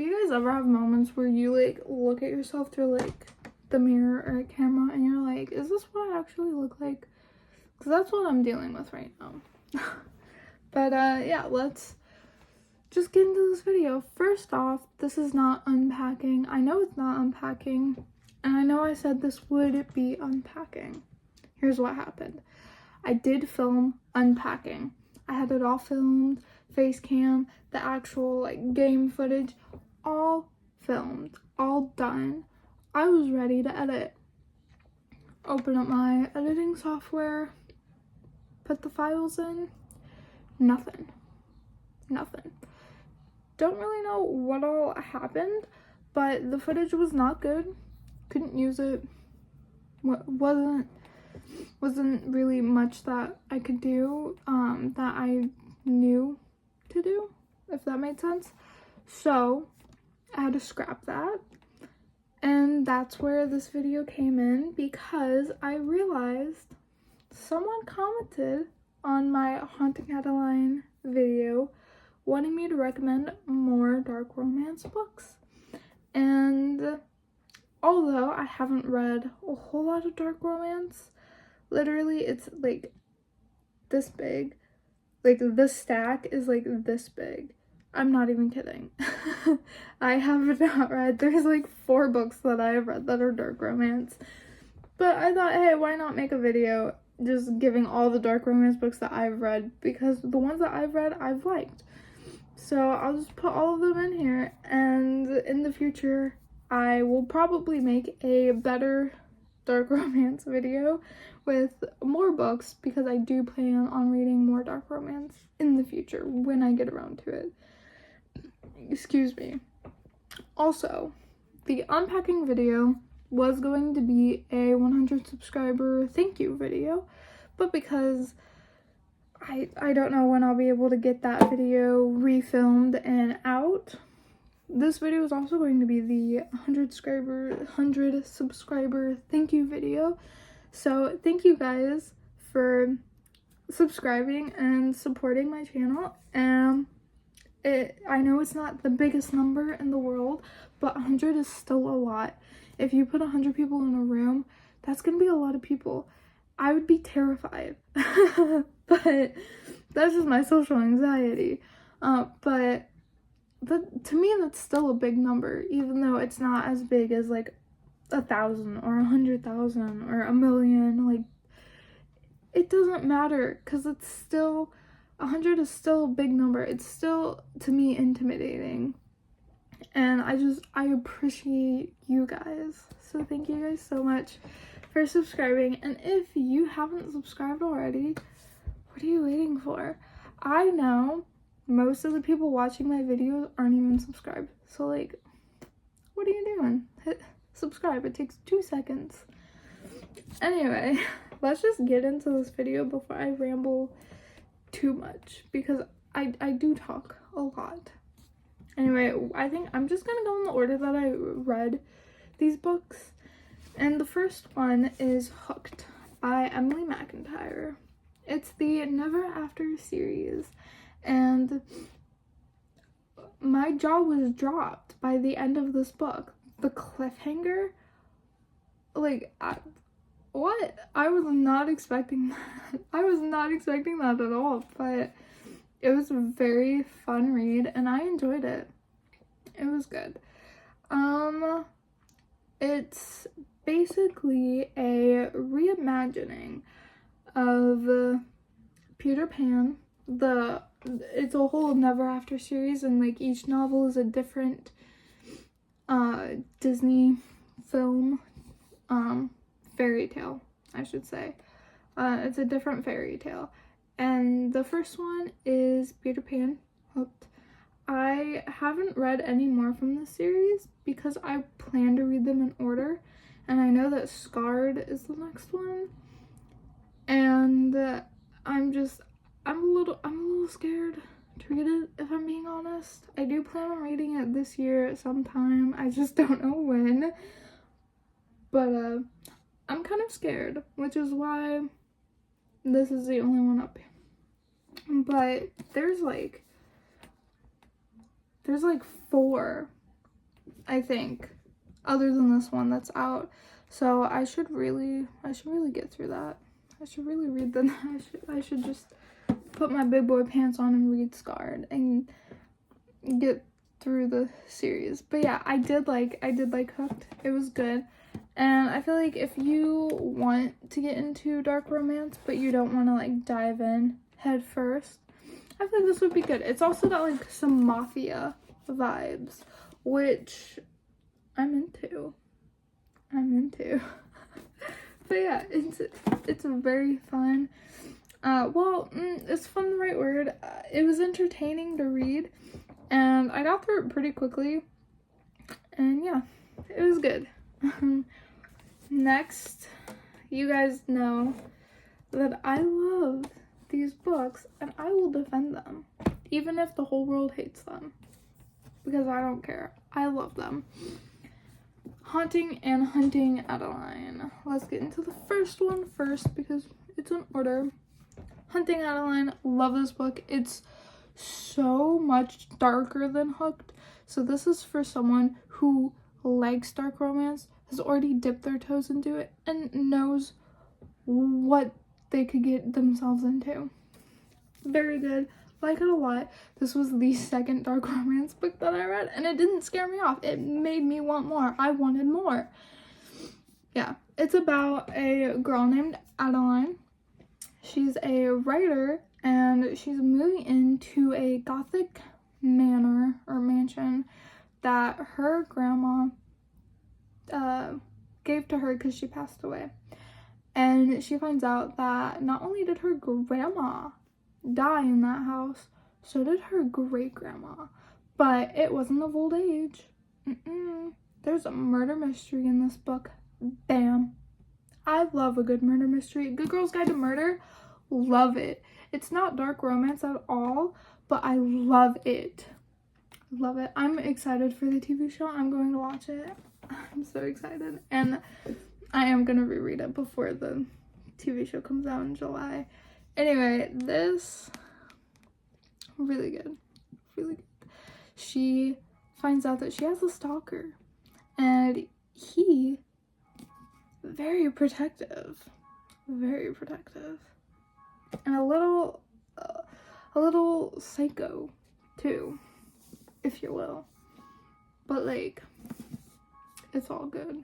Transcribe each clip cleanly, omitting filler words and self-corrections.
you guys ever have moments where you like look at yourself through like the mirror or a camera and you're like, is this what I actually look like? Because that's what I'm dealing with right now. But yeah, let's just get into this video. First off, this is not unpacking. I know it's not unpacking, and I know I said this would be unpacking. Here's what happened. I did film unpacking. I had it all filmed, face cam, the actual like game footage, all filmed, all done. I was ready to edit. Open up my editing software, put the files in, nothing. Don't really know what all happened, but the footage was not good. Couldn't use it. Wasn't really much that I could do, that I knew to do, if that made sense. So I had to scrap that. And that's where this video came in, because I realized someone commented on my Haunting Adeline video wanting me to recommend more dark romance books. And although I haven't read a whole lot of dark romance, literally it's like this big. Like this stack is like this big. I'm not even kidding. I have not read, there's like 4 books that I have read that are dark romance. But I thought, hey, why not make a video just giving all the dark romance books that I've read, because the ones that I've read, I've liked. So I'll just put all of them in here, and in the future, I will probably make a better dark romance video with more books, because I do plan on reading more dark romance in the future when I get around to it. Excuse me. Also, the unpacking video was going to be a 100 subscriber thank you video, but because I don't know when I'll be able to get that video refilmed and out, this video is also going to be the 100 subscriber thank you video. So thank you guys for subscribing and supporting my channel. I know it's not the biggest number in the world, but 100 is still a lot. If you put 100 people in a room, that's gonna be a lot of people. I would be terrified. But that's just my social anxiety. But to me, that's still a big number, even though it's not as big as like 1,000 or 100,000 or 1,000,000. Like, it doesn't matter, because it's still 100 is still a big number. It's still, to me, intimidating. And I appreciate you guys. So thank you guys so much for subscribing. And if you haven't subscribed already, what are you waiting for? I know most of the people watching my videos aren't even subscribed. So like, what are you doing? Hit subscribe. It takes 2 seconds. Anyway, let's just get into this video before I ramble too much, because I do talk a lot. Anyway, I think I'm just gonna go in the order that I read these books. And the first one is Hooked by Emily McIntyre. It's the Never After series, and my jaw was dropped by the end of this book. The cliffhanger, like, what? I was not expecting that. I was not expecting that at all, but it was a very fun read, and I enjoyed it. It was good. It's basically a reimagining of Peter Pan. It's a whole Never After series, and like each novel is a different Disney film, fairy tale, I should say. It's a different fairy tale. And the first one is Peter Pan, Hooked. I haven't read any more from this series because I plan to read them in order. And I know that Scarred is the next one. And I'm a little scared to read it, if I'm being honest. I do plan on reading it this year sometime. I just don't know when. But I'm kind of scared, which is why this is the only one up here. But there's like 4 I think, other than this one that's out. So I should really get through that. I should really read them. I should just put my big boy pants on and read Scarred and get through the series. But yeah, I did like Hooked. It was good. And I feel like if you want to get into dark romance but you don't want to like dive in head first, I feel like this would be good. It's also got like some mafia vibes, which I'm into. But yeah, it's very fun. Is fun the right word? It was entertaining to read, and I got through it pretty quickly. And yeah, it was good. Next, you guys know that I love these books, and I will defend them, even if the whole world hates them, because I don't care. I love them. Haunting and Hunting Adeline. Let's get into the first one first because it's in order. Hunting Adeline, love this book. It's so much darker than Hooked. So this is for someone who likes dark romance, has already dipped their toes into it, and knows what they could get themselves into. Very good. Like it a lot. This was the second dark romance book that I read, and it didn't scare me off. It made me want more. I wanted more. Yeah, it's about a girl named Adeline. She's a writer, and she's moving into a gothic manor or mansion that her grandma gave to her because she passed away. And she finds out that not only did her grandma die in that house, so did her great-grandma, but it wasn't of old age. There's a murder mystery in this book. Bam. I love a good murder mystery. Good Girl's Guide to Murder, love it. It's not dark romance at all, but I love it. Love it. I'm excited for the TV show. I'm going to watch it. I'm so excited, and I am gonna reread it before the TV show comes out in July. Anyway, this, really good. She finds out that she has a stalker, and he, very protective, and a little psycho too, if you will. But like, it's all good.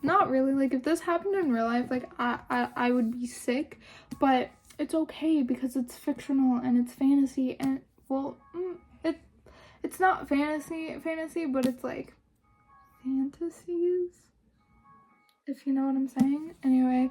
Not really. Like, if this happened in real life, like, I would be sick, but it's okay because it's fictional and it's fantasy, and, well, it's not fantasy, but it's, like, fantasies, if you know what I'm saying. Anyway,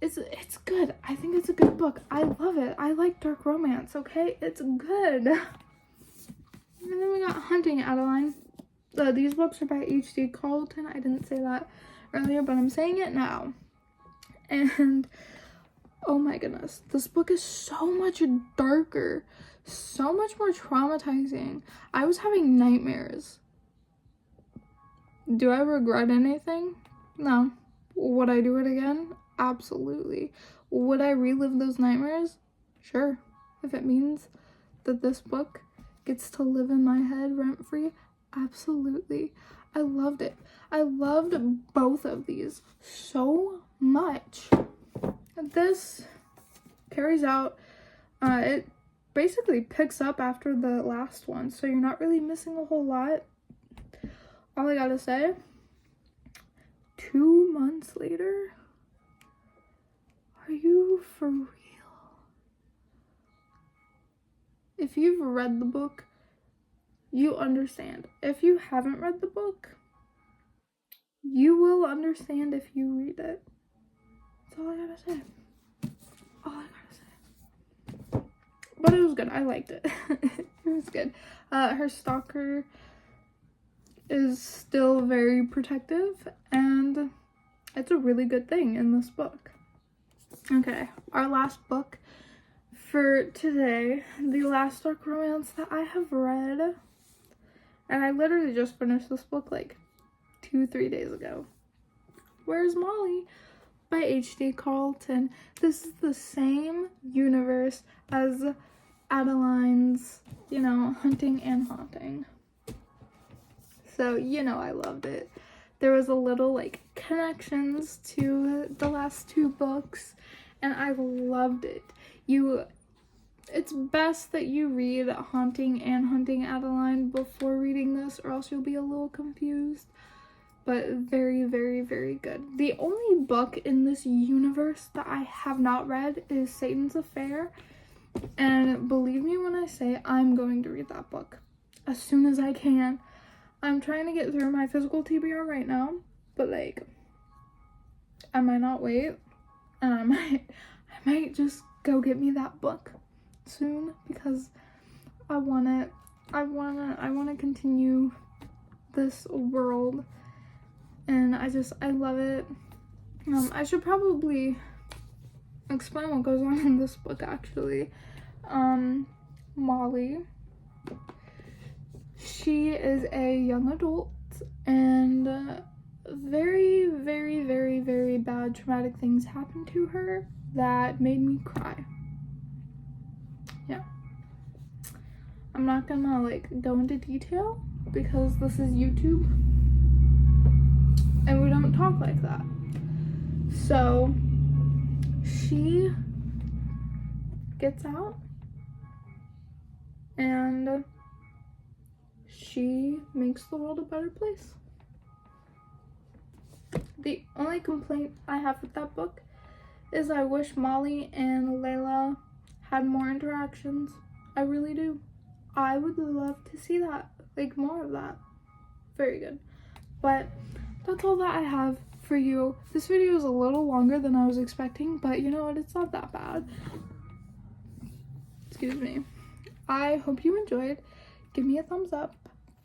it's good. I think it's a good book. I love it. I like dark romance, okay? It's good. And then we got Hunting Adeline. These books are by H.D. Carlton. I didn't say that earlier, but I'm saying it now. And oh my goodness, this book is so much darker, so much more traumatizing. I was having nightmares. Do I regret anything? No. Would I do it again? Absolutely. Would I relive those nightmares? Sure. If it means that this book gets to live in my head rent-free, absolutely. I loved it. I loved both of these so much. This carries out, it basically picks up after the last one, so you're not really missing a whole lot. All I gotta say, 2 months later? Are you for real? If you've read the book, you understand. If you haven't read the book, you will understand if you read it. That's all I gotta say. But it was good. I liked it. It was good. Her stalker is still very protective, and it's a really good thing in this book. Okay, our last book for today, the last dark romance that I have read, and I literally just finished this book like 2-3 days ago. Where's Molly? By H.D. Carlton. This is the same universe as Adeline's, Hunting and Haunting. So, I loved it. There was a little, connections to the last 2 books, and I loved it. It's best that you read Haunting and Hunting Adeline before reading this, or else you'll be a little confused. But very, very, very good. The only book in this universe that I have not read is Satan's Affair. And believe me when I say I'm going to read that book as soon as I can. I'm trying to get through my physical TBR right now, but I might not wait, and I might just go get me that book soon because I want to continue this world, and I love it. I should probably explain what goes on in this book actually. Molly, she is a young adult, and very, very, very, very bad traumatic things happened to her that made me cry. Yeah. I'm not gonna go into detail because this is YouTube and we don't talk like that. So she gets out and she makes the world a better place. The only complaint I have with that book is I wish Molly and Layla had more interactions. I really do. I would love to see that, more of that. Very good. But that's all that I have for you. This video is a little longer than I was expecting, but you know what? It's not that bad. Excuse me. I hope you enjoyed. Give me a thumbs up.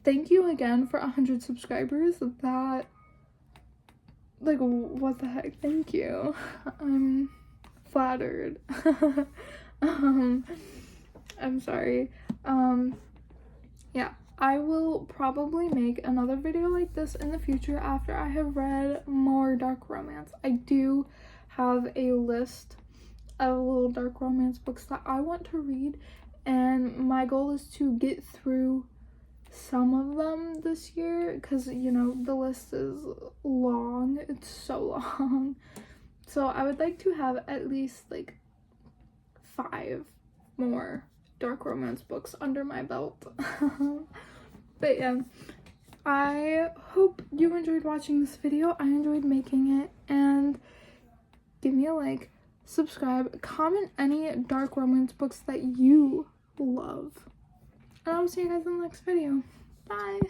Thank you again for 100 subscribers. That, what the heck? Thank you. I'm flattered. I'm sorry. Yeah, I will probably make another video like this in the future after I have read more dark romance. I do have a list of little dark romance books that I want to read, and my goal is to get through some of them this year because the list is long. It's so long. So I would like to have at least 5 more dark romance books under my belt. But yeah, I hope you enjoyed watching this video. I enjoyed making it, and give me a like, subscribe, comment any dark romance books that you love, and I will see you guys in the next video. Bye.